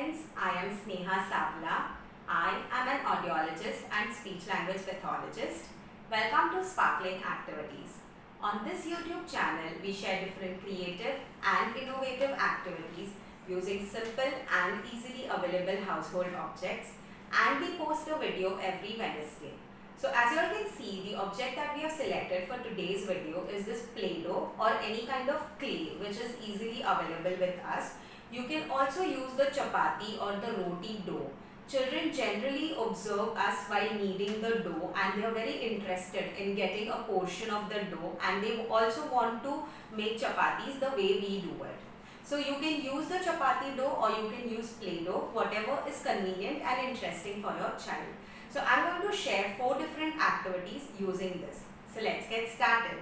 friends, I am Sneha Savla. I am an audiologist and speech language pathologist. Welcome to Sparkling Activities. On this YouTube channel, we share different creative and innovative activities using simple and easily available household objects, and we post a video every Wednesday. So as you all can see, the object that we have selected for today's video is this Play-Doh or any kind of clay which is easily available with us. You can also use the chapati or the roti dough. Children generally observe us while kneading the dough and they are very interested in getting a portion of the dough, and they also want to make chapatis the way we do it. So you can use the chapati dough or you can use Play-Doh, whatever is convenient and interesting for your child. So I'm going to share 4 different activities using this. So let's get started.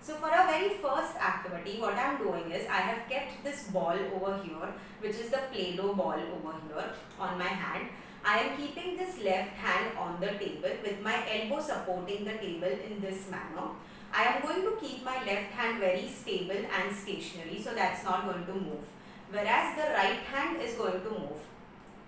So for our very first activity, what I'm doing is I have kept this ball over here, which is the Play-Doh ball over here on my hand. I am keeping this left hand on the table with my elbow supporting the table in this manner. I am going to keep my left hand very stable and stationary, so that's not going to move. Whereas the right hand is going to move.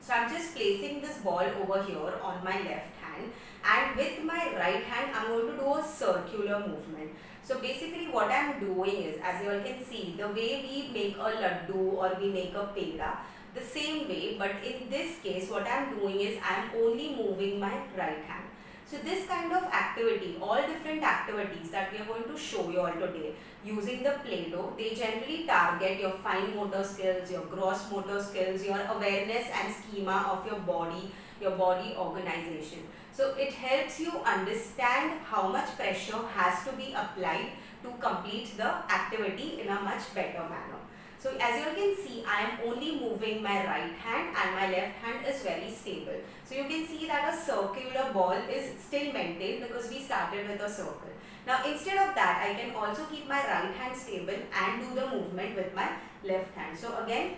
So I'm just placing this ball over here on my left hand, and with my right hand I'm going to do a circular movement. So basically what I'm doing is, as you all can see, the way we make a laddu or we make a peda, the same way, but in this case what I'm doing is I'm only moving my right hand. So this kind of activity, all different activities that we are going to show you all today using the Play-Doh, they generally target your fine motor skills, your gross motor skills, your awareness and schema of your body organization. So it helps you understand how much pressure has to be applied to complete the activity in a much better manner. So as you can see, I am only moving my right hand and my left hand is very stable. So you can see that a circular ball is still maintained because we started with a circle. Now instead of that, I can also keep my right hand stable and do the movement with my left hand. So again,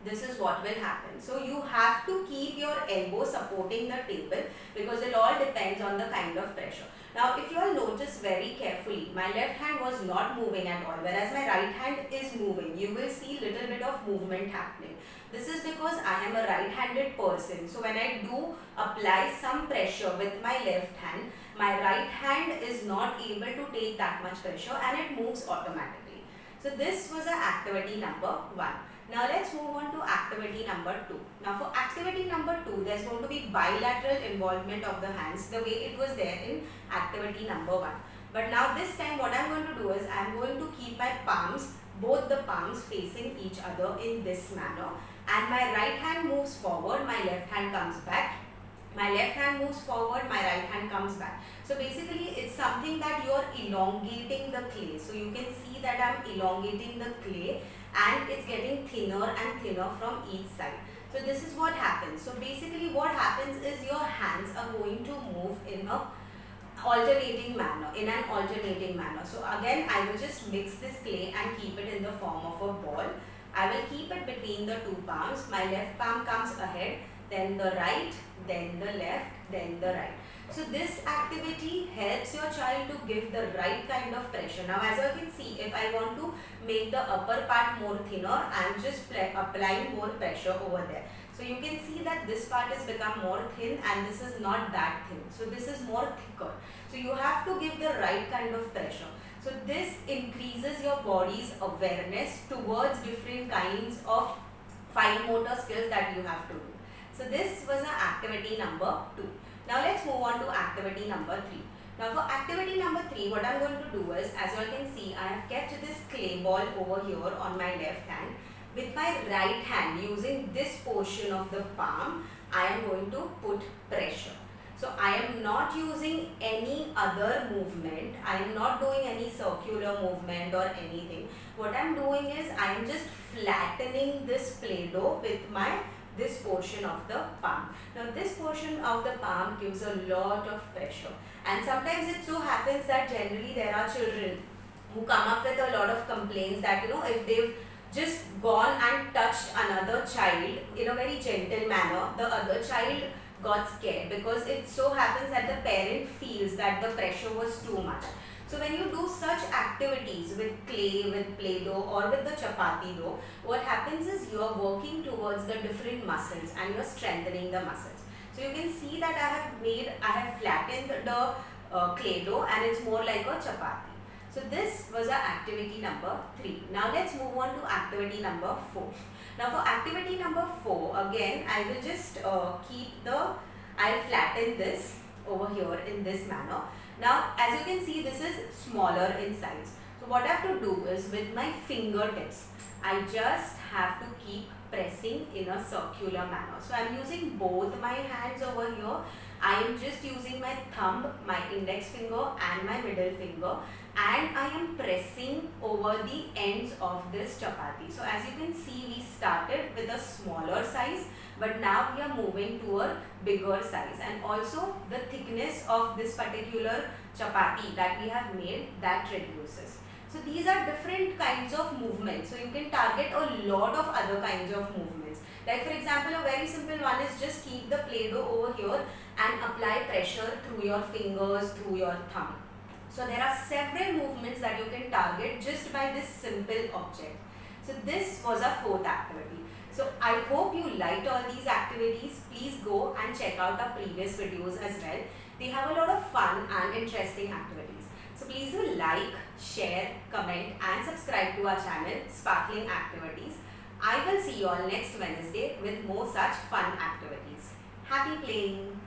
this is what will happen. So you have to keep your elbow supporting the table because it all depends on the kind of pressure. Now if you all notice very carefully, my left hand was not moving at all, whereas my right hand is moving. You will see little bit of movement happening. This is because I am a right-handed person. So when I do apply some pressure with my left hand, my right hand is not able to take that much pressure and it moves automatically. So this was a activity number 1. Now let's move on to activity number 2. Now for activity number 2, there's going to be bilateral involvement of the hands the way it was there in activity number 1. But now this time what I'm going to do is I'm going to keep my palms, both the palms facing each other in this manner, and my right hand moves forward, my left hand comes back. My left hand moves forward, my right hand comes back. So basically it's something that you're elongating the clay. So you can see that I'm elongating the clay and it's getting thinner and thinner from each side. So this is what happens. So basically what happens is your hands are going to move in an alternating manner. So again, I will just mix this clay and keep it in the form of a ball. I will keep it between the 2 palms. My left palm comes ahead, then the right, then the left, then the right. So this activity helps your child to give the right kind of pressure. Now as you can see, if I want to make the upper part more thinner, I am just applying more pressure over there. So you can see that this part has become more thin and this is not that thin. So this is more thicker. So you have to give the right kind of pressure. So this increases your body's awareness towards different kinds of fine motor skills that you have to do. So this was an activity number 2. Now let's move on to activity number 3. Now for activity number 3, what I'm going to do is, as you all can see, I have kept this clay ball over here on my left hand. With my right hand, using this portion of the palm, I am going to put pressure. So I am not using any other movement. I am not doing any circular movement or anything. What I am doing is I am just flattening this Play-Doh with this portion of the palm. Now this portion of the palm gives a lot of pressure, and sometimes it so happens that generally there are children who come up with a lot of complaints that if they've just gone and touched another child in a very gentle manner, the other child got scared because it so happens that the parent feels that the pressure was too much. So when you do such activities with clay, with play-doh or with the chapati dough, what happens is you are working towards the different muscles and you are strengthening the muscles. So you can see that I have flattened the clay dough and it's more like a chapati. So this was our activity number 3. Now let's move on to activity number 4. Now for activity number 4, again I will just I'll flatten this over here in this manner. Now as you can see, this is smaller in size. So what I have to do is with my fingertips, I just have to keep pressing in a circular manner. So I am using both my hands over here. I am just using my thumb, my index finger and my middle finger, and I am pressing over the ends of this chapati. So as you can see, we started with a smaller size, but now we are moving to a bigger size, and also the thickness of this particular chapati that we have made, that reduces. So these are different kinds of movements. So you can target a lot of other kinds of movements. Like for example, a very simple one is just keep the play-doh over here and apply pressure through your fingers, through your thumb. So there are several movements that you can target just by this simple object. So this was our 4th activity. So I hope you liked all these activities. Please go and check out our previous videos as well. They have a lot of fun and interesting activities. So please do like, share, comment and subscribe to our channel Sparkling Activities. I will see you all next Wednesday with more such fun activities. Happy playing!